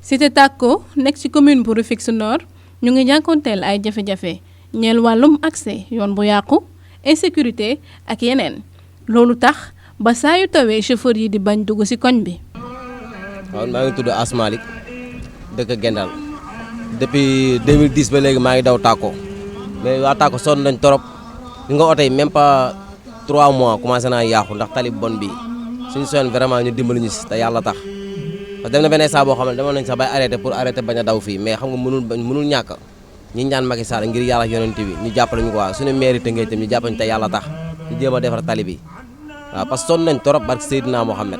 Cité Tako nekk ci commune bu Rufisque Nord ñu ngi jànkoonteel ay jafe-jafe ñeel wàllum accès yoon bu yàqu insécurité ak yeneen loolu tax ba saa yu tawee chauffeur yi di bañ dugg ci koñ bi. waaw maa ngi tudd Asmalik dëkk Gendal depuis 2010 ba léegi maa ngi daw Tako mais waa Tako sonn nañ trop li nga oto yi même pas 3 mois commencé naa yàqu ndax tali bon bi suñu sonn vraiment ñu dimbali ñu si te yàlla tax parce que dem na benn saa boo xam ne demoon nañ sax bay arrêté pour arrêté bañ a daw fii mais xam nga mënul ñàkk ñi ñaan Macky Sall ngir yàlla yonent bi ñu jàppale ñu quoi suñu mairie Tëngéej tam ñu jàppale ñu te yàlla tax ñu jéem a defar tali bi waaw parce que sonn nañ trop barke Seydina Mohamed.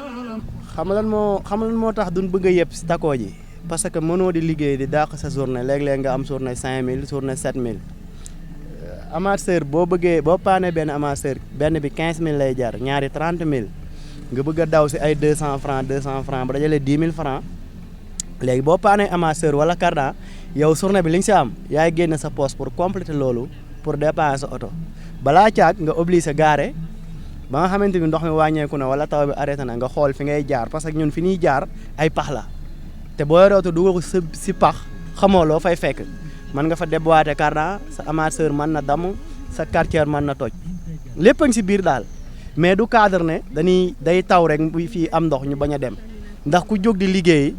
xam nga lan moo tax duñ bëgg a yëpp si Tako ji parce que mënoo di liggéey di dàq sa journée léeg-léeg nga am journée 5000 journée 7000 amateur boo paanee benn amateur benn bi 15000 lay jar ñaari 30000 nga bëgg a daw si ay 200 francs ba dajale 10 000 francs léegi boo paanee amateur wala cardan yow journée bi li nga si am yaay génn sa poche pour compléter loolu pour dépanner sa oto balaa caag nga obligé gaare ba nga xamante ni ndox mi wàññeeku na wala taw bi arrêté na nga xool fi ngay jaar parce que ñun fi ñuy jaar ay pax la te boo yoree oto dugal ko si pax xamoo loo fay fekk mën nga fa déboîter cardan sa amateur mën na damm sa quartier mën na toj lépp a ngi si biir daal mais du cadre ne day taw rek fii am ndox ñu bañ a dem ndax ku jóg di liggéey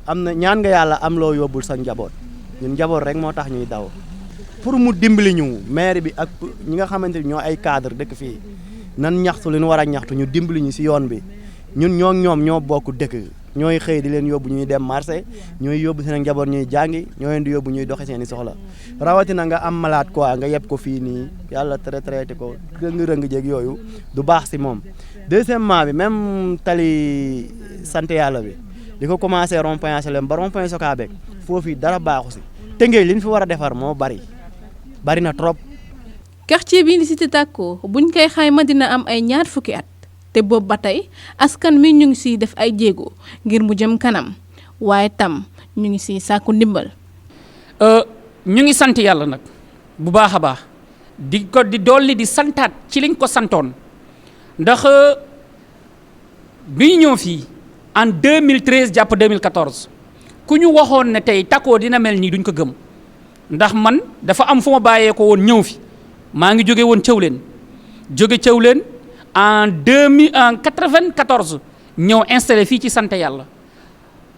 am na ñaan nga yàlla am loo yóbbul sa njaboot ñun njaboot rek moo tax ñuy daw pour mu dimbali ñu maire bi ak ñi nga xamante ni ñoo ay cadre dëkk fii nan ñaxtu li ñu war a ñaxtu ñu dimbali ñu si yoon bi ñun ñoom ñoo bokk dëkk ñooy xëy di leen yóbbu ñuy dem marché ñooy yóbbu seen njaboot ñuy jàngi ñoo leen di yóbbu ñuy doxe seen i soxla rawatina nga am malade quoi nga yeb ko fii nii yàlla traité ko rëng-rëng jéeg yooyu du baax si moom. deuxièmement bi même tali sant yàlla bi di ko commencé rond-point HLM ba rond-point Socabek foofu dara baaxu si Tëngéej li ñu fi war a defar moo bari na trop. quartier bii di Cité Tako buñ koy xayma dina am ay 20 at te boobu ba tey askan mi ñu ngi siy def ay jéego ngir mu jëm kanam waaye tam ñu ngi siy sàkku ndimbal. ñu ngi sant yàlla nag bu baax a baax di dolli di santaat ci liñ ko santoon ndax bi ñu ñëw fii en 2013 jàpp 2014 ku ñu waxoon ne tey Tako dina mel nii duñ ko gëm ndax man dafa am fu ma bàyyee ko woon ñëw fi. maa ngi jóge woon Thiawlène en 94 ñëw installé fii ci sant yàlla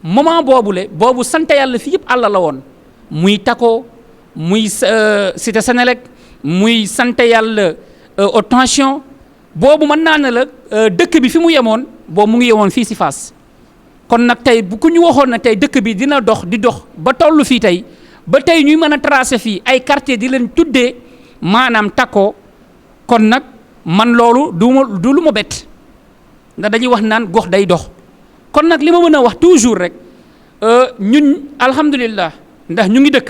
moment boobu sant yàlla fii yëpp àll la woon muy Tako muy cité Sénélec muy sant yàlla haute tension boobu mën naa ne la dëkk bi fi mu yemoon boobu mu ngi yemoon fii si Fass kon nag tey bu ku ñu waxoon ne tey dëkk bi dina dox di dox ba toll fii tey ba tey ñuy mën a tracé fii ay quartier di leen tuddee maanaam Tako kon nag man loolu du lu ma bett ndax dañuy wax naan gox day dox kon nag li ma mën a wax toujours rek ñun alhamdulillah ndax ñu ngi dëkk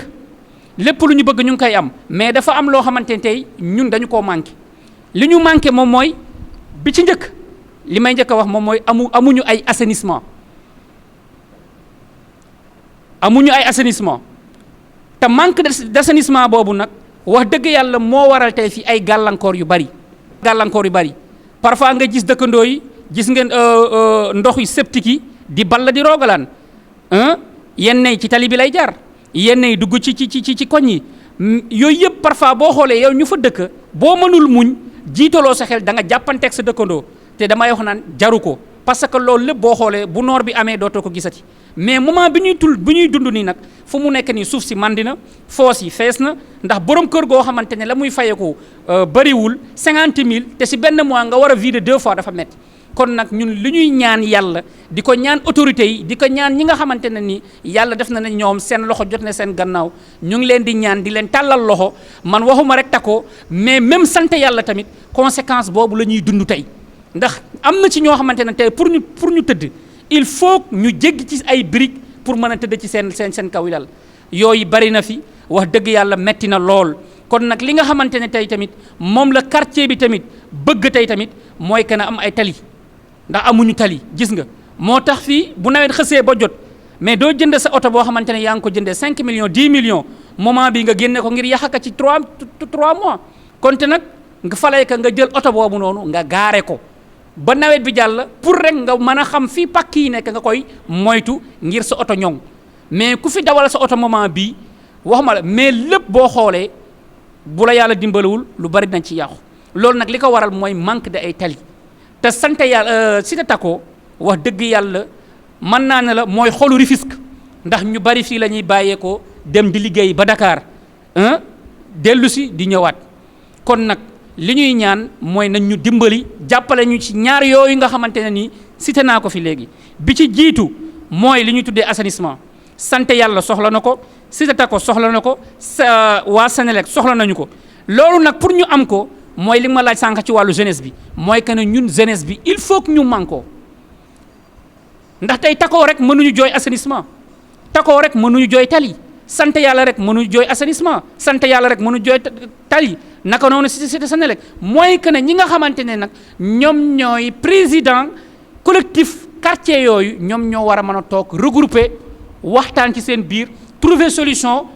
lépp lu ñu bëgg ñu ngi koy am mais dafa am loo xamante ne tey ñun dañu koo manqué li ñu manqué moom mooy bi ci njëkk li may njëkk a wax moom mooy amuñu ay assainissement te manque d'assainissement boobu nag wax dëgg yàlla moo waral tey fi ay gàllankoor yu bari parfois nga gis dëkkandoo yi gis ngeen ndox yu septique yi di ball di roogalaan yenn yi ci tali bi lay jaar yenn yi dugg ci koñ yi yooyu yëpp parfois boo xoolee yow ñu fa dëkk boo mënul muñ jiitaloo sa xel da nga jàppanteeg sa dëkkandoo te damay wax naan jaru ko parce que loolu lépp boo xoolee bu noor bi amee dootoo ko gisati mais moment bi ñuy dund nii nag fu mu nekk nii suuf si mandi na foos yi fees na ndax borom kër goo xamante ne la muy fayeku bëriwul 50 000 te si benn mois nga war a vider 2 fois dafa métti kon nag ñun li ñuy ñaan yàlla di ko ñaan autorités yi di ko ñaan ñi nga xamante ne ni yàlla def na ne ñoom seen loxo jot na seen gannaaw ñu ngi leen di ñaan di leen tàllal loxo man waxuma rek Tako mais même sant yàlla tamit conséquence boobu la ñuy dund tey ndax am na ci ñoo xamante ne tey pour ñu tëdd il faut ñu jéggi ci ay briques pour mën a tëdd ci seen kaw yi dal yooyu bari na fi wax dëgg yàlla metti na lool kon nag li nga xamante ne tey tamit moom la quartier bi tamit bëgg tey tamit mooy que na am ay tali ndax amuñu tali gis nga moo tax fii bu nawet xësee ba jot mais doo jënd sa oto boo xamante ne yaa ngi ko jëndee 5 millions 10 millions moment bi nga génne ko ngir yàqaka ci 3 mois kon te nag nga falay ka nga jël oto boobu noonu nga gaare ko ba nawet bi jàll pour rek nga mën a xam fii pàkk yi nekk nga koy moytu ngir sa oto ñoŋ mais ku fi dawal sa oto moment bii waxuma la mais lépp boo xoolee bu la yàlla dimbalawul lu bari dinañ ci yàqu loolu nag li ko waral mooy manque de ay tali te sant yàlla Cité Takko wax dëgg yàlla mën naa ne la mooy xolu Rufisque ndax ñu bari fii la ñuy bàyyeekoo dem di liggéey ba Dakar dellu si di ñëwaat kon nag li ñuy ñaan mooy nañ ñu dimbali jàppale ñu ci ñaar yooyu nga xamante ne nii cité naa ko fi léegi bi ci jiitu mooy li ñuy tuddee assainissement sant yàlla soxla na ko Cité Takko soxla na ko waa Senelec soxla nañu ko loolu nag pour ñu am ko mooy li ma laaj sànq ci wàllu jeunesse bi mooy que ne ñun jeunesse bi il faut que ñu mànkoo ndax tey Takko rek mënuñu jooy assainissement Takko rek mënuñu jooy tali sant yàlla rek mënuñu jooy assainissement sant yàlla rek mënuñu jooy tali naka noonu si Cité Senelec mooy que ne ñi nga xamante ne nag ñoom ñooy président collectif quartier yooyu ñoom ñoo war a mën a toog regrouper waxtaan ci seen biir trouver solution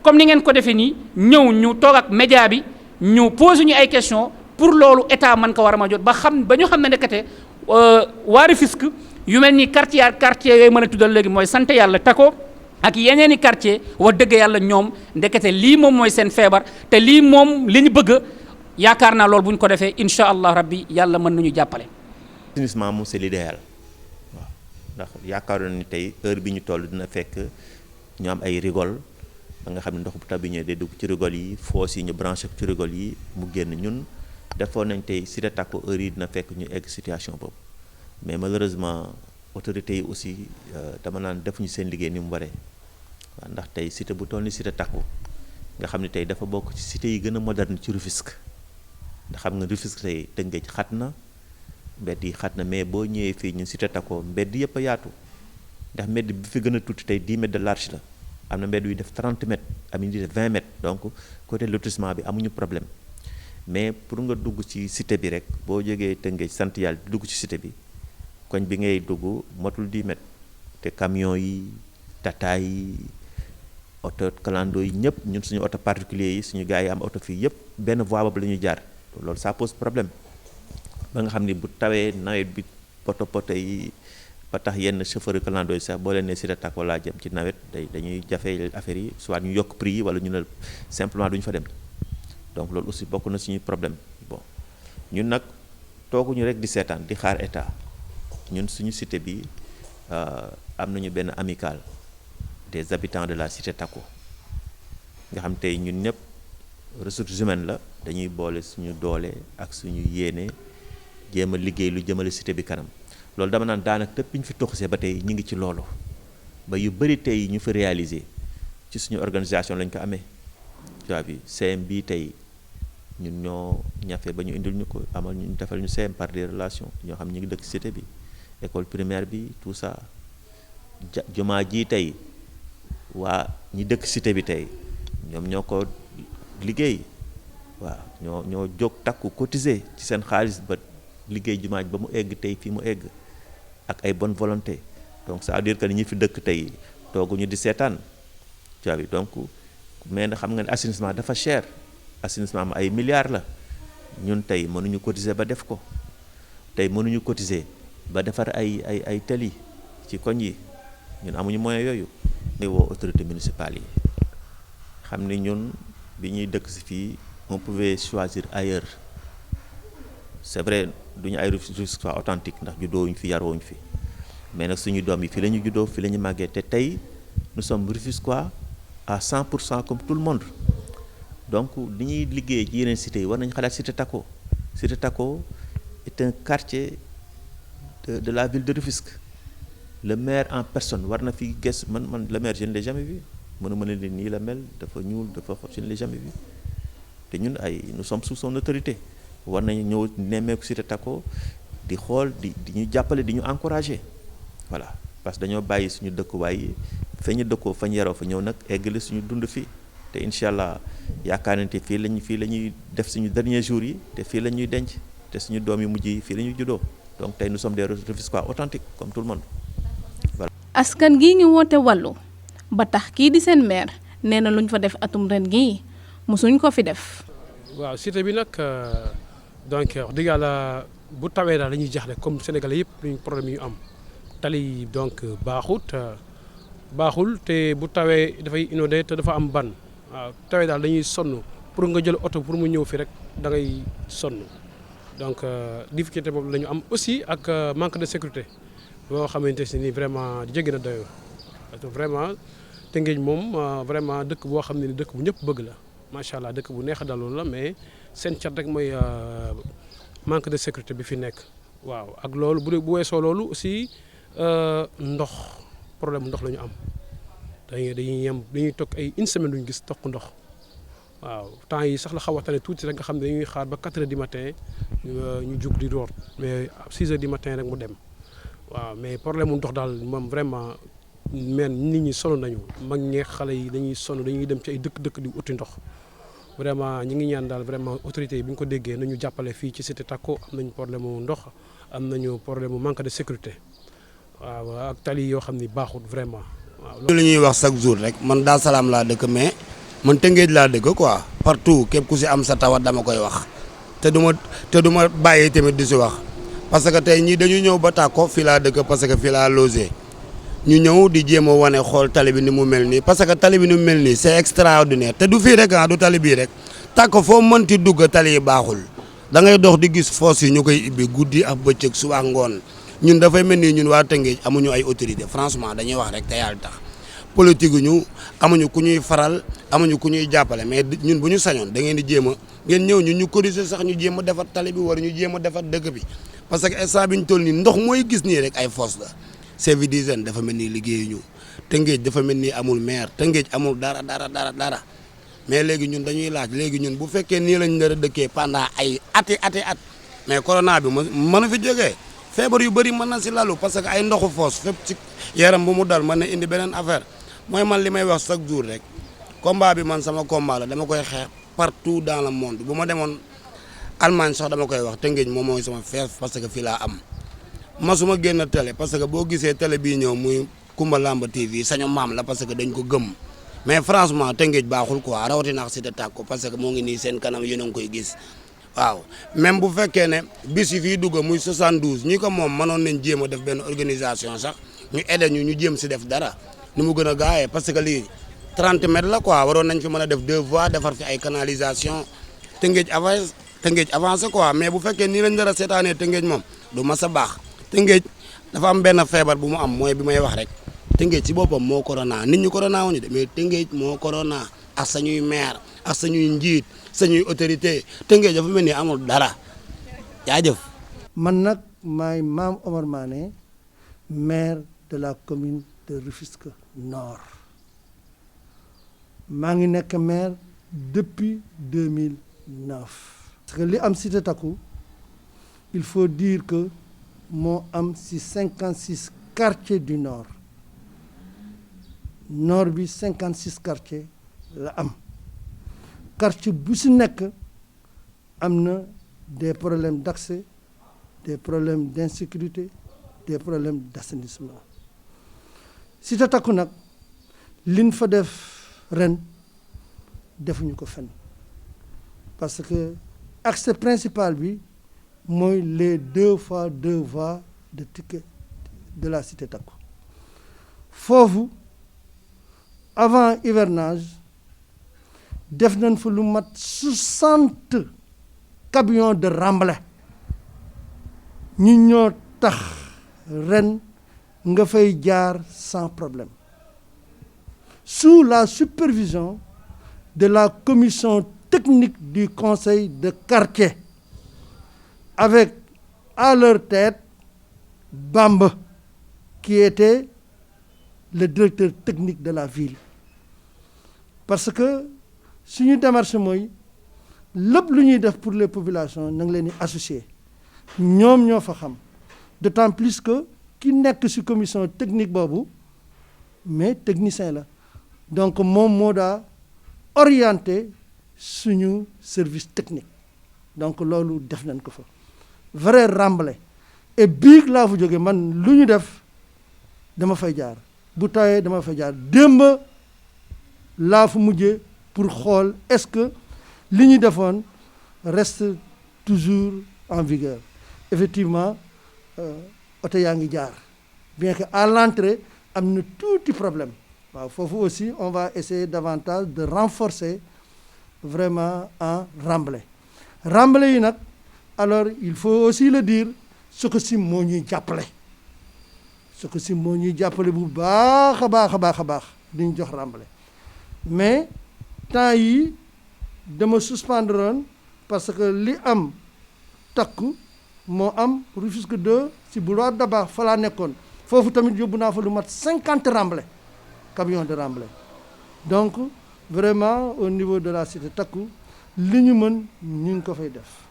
comme ni ngeen ko defee nii ñëw ñu toog ak média bi ñu poser ñu ay questions pour loolu état mën ko war a ma jot ba ñu xam ne nekkate waa Rufisque yu mel ni quartier yooyu mën a tuddal léegi mooy sant yàlla Takko ak yeneen i quartier wax dëgg yàlla ñoom ndekete lii moom mooy seen feebar te lii moom li ñu bëgg yaakaar naa loolu bu ñu ko defee incha allah rabbi yàlla mën nañu jàppale. assainissement moom c'est l'idéal waaw ndax yaakaaroon ni tey heure bi ñu toll dina fekk ñu am ay rigole ba nga xam ne ndox bu taw bi ñëwee day dugg ci rigole yi foos yi ñu branché ci rigole yi mu génn ñun defoon nañ tey Cité Takko heure yi dina fekk ñu egg situation boobu mais malheureusement autorités yi aussi dama naan defuñu seen liggéey ni mu waree. waaw ndax tey cité bu toll ni Cité Takko nga xam ne tey dafa bokk ci cité yi gën a moderne ci Rufisque ndax xam nga Rufisque tey Tëngéej xat na mbedd yi xat na mais boo ñëwee fii ñun Cité Takko mbedd yëpp a yaatu ndax mbedd bi fi gën a tuuti tey 10 mètres de large la am na mbedd yu def 30 mètres am yu def 20 mètres donc côté lotissement bi amuñu problème mais pour nga dugg ci cité bi rek boo jógee Tëngéej sant yàlla dugg ci cité bi koñ bi ngay dugg motul 10 mètres te camion yi tata yi oto clando yi ñëpp ñun suñu oto particulier yi suñu gars yi am oto fii yëpp benn voie boobu la ñuy jaar loolu ça pose problème ba nga xam ni bu tawee nawet bi poto yi ba tax yenn chauffeur clando yi sax boo leen ne Cité Takko laa jëm ci nawet dañuy jafe affaire yi soit ñu yokk prix yi wala ñu ne simplement duñu fa dem donc loolu aussi bokk na suñuy problème bon ñun nag tooguñu rek di seetaan di xaar état ñun suñu cité bi am nañu benn amicale des habitants de la Cité Takko nga xam tey ñun ñëpp ressources humaines la dañuy boole suñu doole ak suñu yéene jéem a liggéey lu jëmale cité bi kanam loolu dama naan daanaka tëpp bi ñu fi toxusee ba tey ñu ngi ci loolu ba yu bëri tey ñu fi réaliser ci suñu organisation lañ ko amee vois bi CM bi tey ñun ñoo ñafe ba ñu indil ñu ko amal ñu defal ñu CM par des relations ñoo xam ñu ngi dëkk cité bi école primaire bi tout ça jumaa ji tey waa ñi dëkk cité bi tey ñoom ñoo ko liggéey waaw ñoo jóg takku cotiser ci seen xaalis ba liggéey jumaa ji ba mu egg tey fii mu egg ak ay bonne volonté donc ça veut dire que ñi fi dëkk tey tooguñu di seetaan tu vois donc mais na xam nga ne assainissement dafa cher assainissement am ay milliards la ñun tey mënuñu cotiser ba def ko tey mënuñu cotiser ba defar ay tali ci koñ yi ñun amuñu moyen yooyu ngay woo autorité municipale yi xam ni ñun bi ñuy dëkk si fii on pouvait choisir ailleurs c'est vrai duñu ay Rufisque authentique ndax juddoowuñu fi yaroowuñu fi mais nag suñu doom yi fii la ñu juddoo fii la ñu màggee te tey nous sommes Rufisquois à 100% comme tout le monde donc li ñuy liggéey ci yeneen cités yi war nañu xalaat Cité Takko Cité Takko est un quartier de la ville de Rufisque le maire en personne war na fi gës man le maire je ne l'ai jamais vu mënuma ne nii la mel dafa ñuul dafa je ne l'ai jamais vu te ñun nous sommes sous son autorité war nañu ñëw nemmeeku Cité Takko di xool di ñu jàppale di ñu encourager voilà parce que dañoo bàyyi suñu dëkkuwaay yi fa ñu dëkkoo fa ñu yaroo fa ñëw nag eggale suñu dund fii te incha allah yaakaar nañ te fii la ñuy def suñu dernier jour yi te fii la ñuy denc te suñu doom yu mujj yi fii la ñuy juddoo donc tey nous sommes des Rufisquois authentiques comme tout le monde voilà. askan gii ngi woote wàllu ba tax kii di seen maire nee na luñ fa def atum ren gii mosuñ ko fi def. waaw cité bi nag donc wax dëgg yàlla bu tawee daal dañuy jaxle comme Sénégalais yëpp luñ problème yu am tali donc baaxut baaxul te bu tawee dafay inondé te dafa am ban waaw tawee daal dañuy sonn pour nga jël oto pour mu ñëw fi rek da ngay sonn donc difficulté boobu la ñu am aussi ak manque de sécurité boo xamante ni vraiment jéggi na dayoo parce que vraiment Tëngéej moom vraiment dëkk boo xam ne ni dëkk bu ñëpp bëgg la macha allah dëkk bu neex a daloon la mais seen cat rek mooy manque de sécurité bi fi nekk waaw ak loolu bu weesoo loolu aussi ndox problème ndox la ñu am dañuy toog ay une semaine duñu gis toq ndox waaw temps yi sax la xaw a tane tuuti rek nga xam ne dañuy xaar ba 4 heures du matin ñu jug di root mais 6 heures du matin rek mu dem waaw mais problème mu ndox daal moom vraiment nit ñi sonn nañu mag ñeeg xale yi dañuy sonn dañuy dem ci ay dëkk di uti ndox vraiment ñi ngi ñaan daal vraiment autorités yi bi ñu ko déggee nañu jàppale fii ci Cité Takko am nañu problème mu ndox am nañu problème mu manque de sécurité waaw ak tali yoo xam ni baaxul vraiment waaw. li ñuy wax chaque jour rek man Dar Salaam laa dëkk mais man Tëngéej laa dëkk quoi partout képp ku si am sa tawat dama koy wax te du ma bàyyi tamit di si wax parce que tey ñii dañu ñëw ba Takko fii laa dëkk parce que fii laa logé ñu ñëw di jéem a wane xool tali bi ni mu mel nii parce que tali bi ni mu mel nii c'est extraordinaire te du fii rek du tali bii rek Takko foo mënti dugg tali yi baaxul da ngay dox di gis foos yi ñu koy ibbi guddi ak bëccëg suba ngoon ñun dafay mel ni ñun waa Tëngéej amuñu ay autorité franchement dañuy wax rek te yàlla tax politique ñu amuñu ku ñuy faral amuñu ku ñuy jàppale mais ñun bu ñu sañoon da ngeen di jéem a ngeen ñëw ñun ñu corriger sax ñu jéem a defar tali bi wala ñu jéem a defar dëkk bi parce que instant bi ñu toll nii ndox mooy gis nii rek ay foos la service d'hygiène dafa mel ni liggéeyuñu Tëngéej dafa mel ni amul maire Tëngéej amul dara mais léegi ñun dañuy laaj léegi ñun bu fekkee nii lañ nar a dëkkee pendant ay at mais corona bi mën na fi jógee feebar yu bëri mën na si lalu parce que ay ndoxu foos fépp ci yaram bu mu dal mën na indi beneen affaire mooy man li may wax chaque jour rek combat bi man sama combat la dama koy xeex partout dans le monde bu ma demoon Allemagne sax dama koy wax Tëngéej moom mooy sama feef parce que fii laa am masuma génn télé parce que boo gisee télé bii ñëw muy Kumba Lamba TV sañu maam la parce que dañ ko gëm mais franchement Tëngéej baaxul quoi rawatina ak Cité Takko parce que moo ngi nii seen kanam yéen a ngi koy gis waaw même bu fekkee ne bis yi fii dugg muy 72 ñi ko moom mënoon nañ jéem a def benn organisation sax ñu aider ñu jéem si def dara ni mu gën a gaawee parce que lii 30 mètres la quoi waroon nañ fi mën a def 2 voies defar fi ay canalisation Tëngéej avancé quoi mais bu fekkee nii lañ dara seetaanee Tëngéej moom du mas a baax Tëngéej dafa am benn feebar bu mu am mooy bi may wax rek Tëngéej ci boppam moo corona nit ñi corona wuñu de mais Tëngéej moo corona ak sañuy maire ak sañuy njiit sañuy autorité Tëngéej dafa mel ni amul dara jaajëf. man nag maay Mame Omar Mané maire de la commune de Rufisque Nord maa ngi nekk maire depuis 2009. parce que li am Cité Takko il faut dire que moo am ci 56 quartiers du nord bi 56 quartiers la am quartier bu ci nekk am na des problèmes d'accès des problèmes d'insécurité des problèmes d'assainissement Cité Takko nag liñ fa def ren defuñu ko fenn parce que accès principal bi mooy les 2 fois 2 voies de ticket de la Cité Takko foofu avant hivernage def nañ fa lu mat 60 camions de remblai ñu ñoo tax ren nga fay jaar sans problème sous la supervision de la commission technique du conseil de quartier avec à leur tête Bamba qui était le directeur technique de la ville parce que suñu démarche mooy lépp lu ñuy def pour les populations na nga leen di associer ñoom ñoo fa xam d'autant plus que ki nekk ci commission technique boobu mais technicien la donc moom moo daa orienté suñu service technique donc loolu def nañ ko fa vrai remblai et biig laa fa jóge man lu ñu def dama fay jaar bu tawee dama fay jaar démb laa fa mujjee pour xool est-ce que li ñu defoon reste toujours en vigueur effectivement oto yaa ngi jaar bien que à l'entrée am na tuuti problème waaw foofu aussi on va essayer davantage de renforcer vraiment en remblai yi nag alors il faut aussi le dire Sococim moo ñuy jàppale Sococim moo ñuy jàppale bu baax a baax di ñu jox remblai mais temps yi dama suspendre woon parce que li am takku moo am Rufisque 2 ci boulevard Dabakh fa laa nekkoon foofu tamit yóbbu naa fa lu mat 50 remblai camion de remblai donc vraiment au niveau de la cité takku li ñu mën ñu ngi ko fay def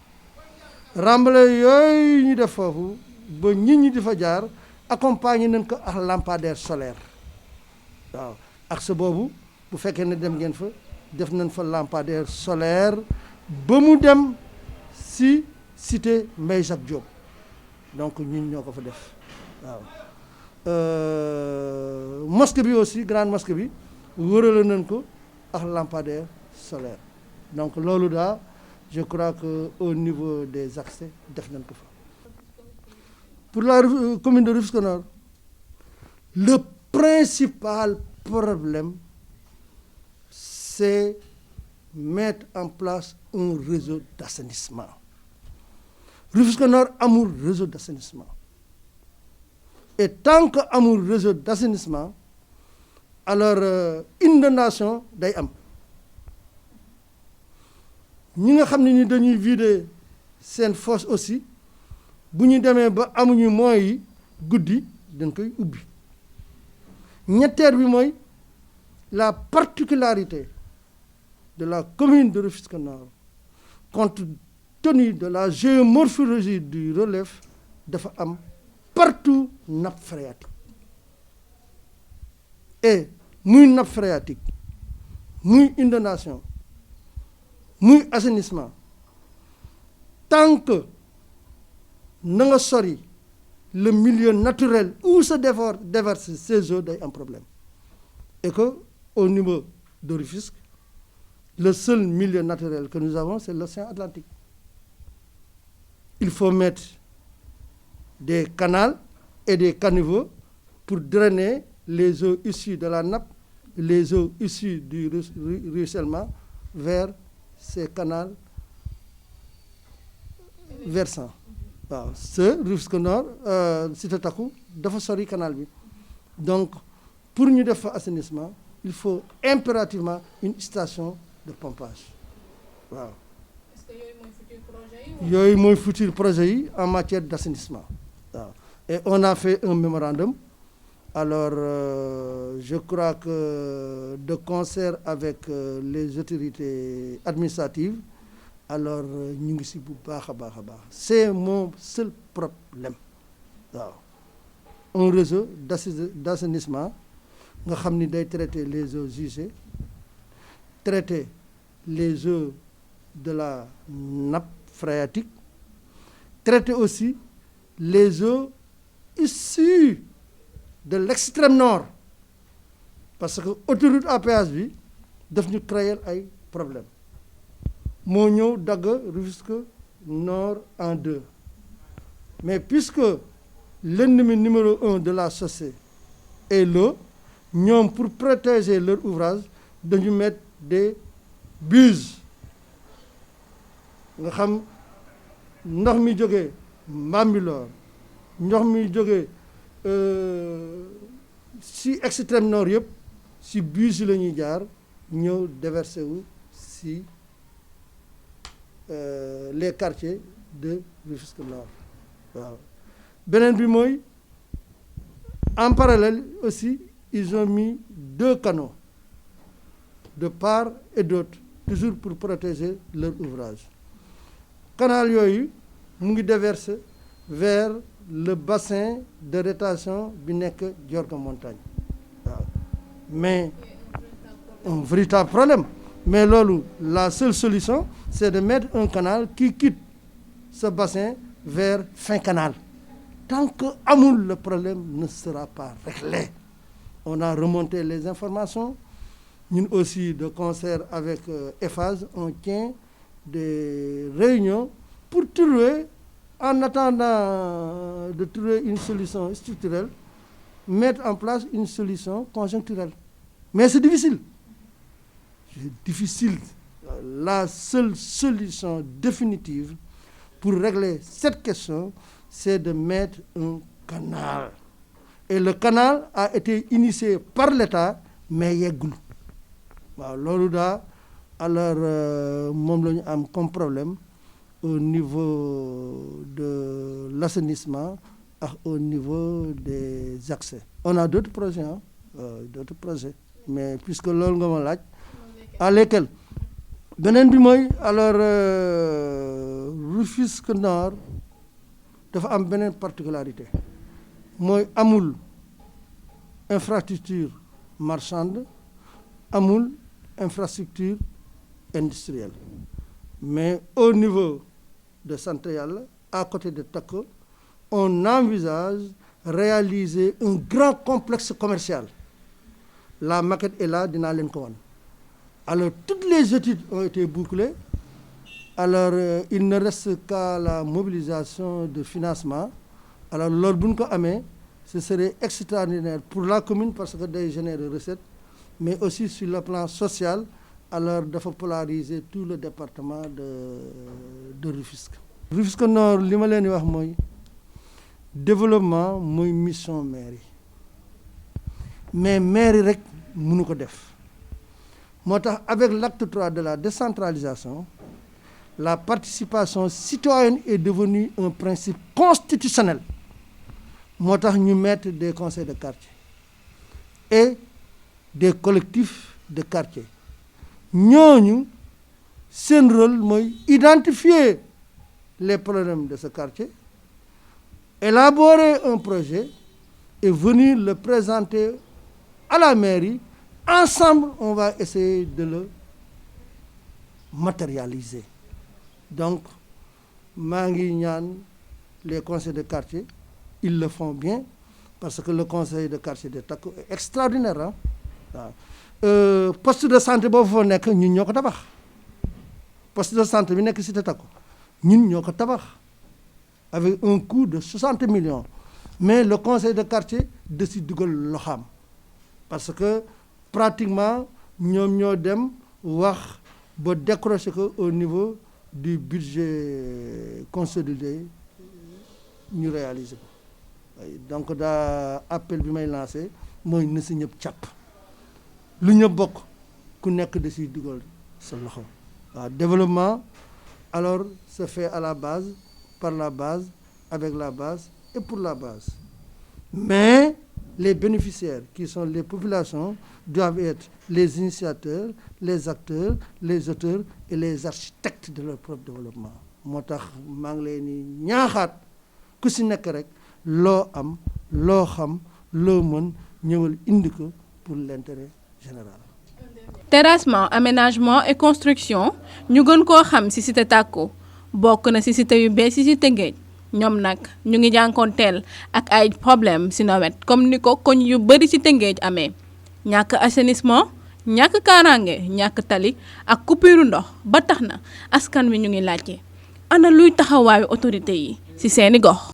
remblai yooyu ñu def foofu ba nit ñi di fa jaar accompagner nañ ko ak lampadaire solaire waaw ak sa boobu bu fekkee ne dem ngeen fa def nañ fa lampadaire solaire ba mu dem si cité Mbaye Jacques Diop donc ñun ñoo ko fa def waaw mosquée bi aussi grande mosquée bi wërale nañ ko ak lampadaire solaire donc loolu daal je crois que au niveau des accès def nañ ko fa. Pour la commune de Rufisque Nord le principal problème c'est mettre en place un réseau d'assainissement. Rufisque Nord amul réseau d'assainissement et tant que amul réseau d'assainissement alors inondation day am ñi nga xam ne ni dañuy vider seen fosse aussi bu ñu demee ba amuñu moyens yi guddi dañ koy ubbi ñetteel bi mooy la particularité de la commune de Rufisque Nord compte tenu de la géomorphologie du relief dafa am partout nappe phréatique et muy nappe phréatique muy inondation muy assainissement tant que na nga sori le milieu naturel où se déversent ces eaux day am problème et que au niveau de Rufisque le seul milieu naturel que nous avons c'est l'océan Atlantique. Il faut mettre des canaux et des caniveaux pour drainer les eaux issues de la nappe, les eaux issues du ruissellement vers ces canaux versants. waaw ce Rufisque Nord Cité Takku dafa sori canal bi donc pour ñu def fa assainissement il faut impérativement une station de pompage waaw. est-ce que yooyu mooy futur projet yi. yooyu mooy futur projet yi en matière d'assainissement waaw et on a fait un mémorandum alors je crois que de concert avec les autorités administratives alors ñu ngi si bu baax a baax c'est mon seul problème waaw un réseau d'assainissement nga xam ni day traiter les eaux usées traiter les eaux de la nappe phréatique traiter aussi les eaux issues de l'extrême nord parce que autoroute à péage bi daf ñu créer ay problèmes moo ñëw dagg Rufisque Nord en deux mais puisque l'ennemi numéro 1 de la chaussée est l'eau ñoom pour protéger leur ouvrage dañu mettre des buses nga xam ndox mi jógee Mbambilor ndox mi jógee si extrême nord yëpp si bus yi la ñuy jaar ñëw déversé wu si les quartiers de Rufisque Nord waaw beneen bi mooy en parallèle aussi ils ont mis 2 canaux de part et d'autre toujours pour protéger leur ouvrage canal yooyu mu ngi déverser vers le bassin de rétention bi nekk Diorga Montagne waaw mais un véritable problème mais loolu la seule solution c'est de mettre un canal qui quitte ce bassin vers fin canal tant que amul le problème ne sera pas réglé on a remonté les informations ñun aussi de concert avec Eiffage on tient des réunions pour trouver en attendant de trouver une solution structurelle mettre en place une solution conjoncturelle. Mais c'est difficile. C'est difficile. La seule solution définitive pour régler cette question, c'est de mettre un canal. Et le canal a été initié par l'État, mais yeggul. waaw loolu daa alors moom la ñu am comme problème au niveau de l'assainissement ak au niveau des accès. On a d'autres projets mais puisque loolu nga ma laaj à lesquels beneen bi mooy alors Rufisque Nord dafa am beneen particularité mooy amul infrastructure marchande amul infrastructure industrielle mais au niveau de Sant Yàlla à côté de Takko on envisage réaliser un grand complexe commercial. La maquette est là, dinaa leen ko wan. Alors toutes les études ont été bouclées. Alors il ne reste qu'à la mobilisation de financement. Alors loolu bu ñu ko amee ce serait extraordinaire pour la commune parce que day générer recettes mais aussi sur le plan social alors dafa polariser tout le département de Rufisque. Rufisque Nord li ma leen di wax mooy développement mooy mission mairie mais mairie rek mënu ko def moo tax avec l'acte 3 de la décentralisation la participation citoyenne est devenue un principe constitutionnel moo tax ñu mettre des conseils de quartier et des collectifs de quartier ñooñu seen rôle mooy identifier les problèmes de ce quartier, élaborer un projet et venir le présenter à la mairie. Ensemble, on va essayer de le matérialiser. Donc, maa ngi ñaan les conseils de quartier, ils le font bien parce que le conseil de quartier de Takko est extraordinaire. Waaw poste de santé boobu fa nekk ñun ñoo ko tabax poste de santé bi nekk cité Takko ñun ñoo ko tabax avec un coût de 60 millions mais le conseil de quartier da si dugal loxaam parce que pratiquement ñoom ñoo dem wax ba décrocher ko au niveau du budget consolidé ñu réaliser ko donc daa appel bi may lancé mooy na si ñëpp càpp lu ñëpp bokk ku nekk da siy dugal sa loxo waaw développement alors se fait à la base par la base avec la base et pour la base mais les bénéficiaires qui sont les populations doivent être les initiateurs les acteurs les auteurs et les architectes de leur propre développement moo tax maa ngi leen di ñaaxaat ku si nekk rek loo am loo xam loo mën ñëwal indi ko pour l'intérêt général. Terrassement, aménagement et construction ñu gën koo xam ci cité Takko bokk na ci cité yu bees ci Tëngéej ñoom nag ñu ngi jànkoonteel ak ay problème ci nawet comme ni ko koñ yu bari ci Tëngéej amee ñàkk assainissement ñàkk kaaraange ñàkk tali ak coupure ndox ba tax na askan wi ñu ngi laajte ana luy taxawaayu autorité yi ci seeni gox.